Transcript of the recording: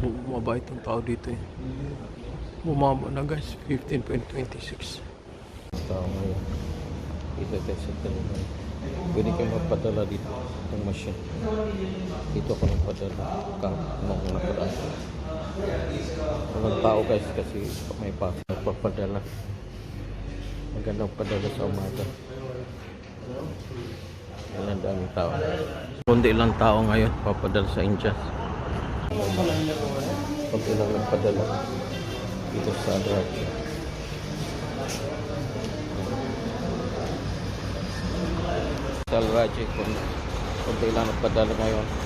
Mabait ang tao dito eh. Bumaba na guys, 15.26. Tao ngayon. Dito tayo sa terminal. Pwede kayo magpadala dito ng machine. Dito ako nagpadala nung nakaraan. Walang tao guys kasi may nagpapadala. Magandang padala sa umaga. Yan ang daming tao. Kundi lang tao ngayon papadala sa India. Kunti lang nagpadala dito sa Raja. Sa Raja kunti lang nagpadala ngayon.